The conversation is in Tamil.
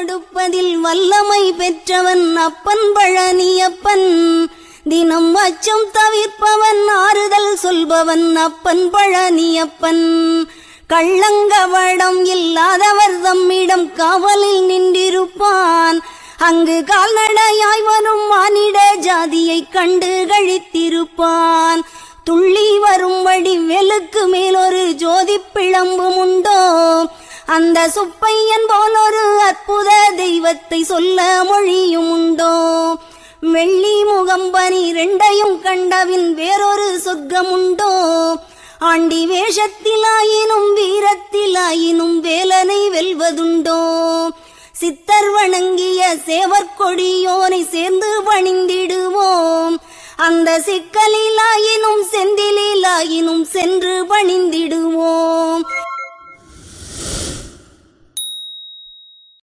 கொடுப்பதில் வல்லமை பெற்றவன் அப்பன் பழனியப்பன். தினம் அச்சம் தவிர்ப்பவன் ஆறுதல் சொல்பவன் அப்பன் பழனியப்பன். கள்ளங்கவடம் இல்லாதவர் தம்மிடம் காவலில் நின்றிருப்பான். அங்கு கால்நடையாய் வரும் மானிட ஜாதியை கண்டு கழித்திருப்பான். துள்ளி வரும்படி வெளுக்கு மேலொரு ஜோதி பிளம்பும் உண்டோ, அந்த சுப்பையன் போல் ஒரு அற்புத தெய்வத்தை சொல்ல மொழியும் உண்டோ. வெள்ளி முகம் 12 கண்டவின் வேறொரு சொர்க்கம் உண்டோ. ஆண்டி வேஷத்திலாயினும் வீரத்திலாயினும் வேலனை வெல்வதுண்டோ. சித்தர் வணங்கிய சேவற்கொடியோனை சேர்ந்து பணிந்திடுவோம். அந்த சிக்கலிலாயினும் செந்திலாயினும் சென்று பணிந்திடுவோம்.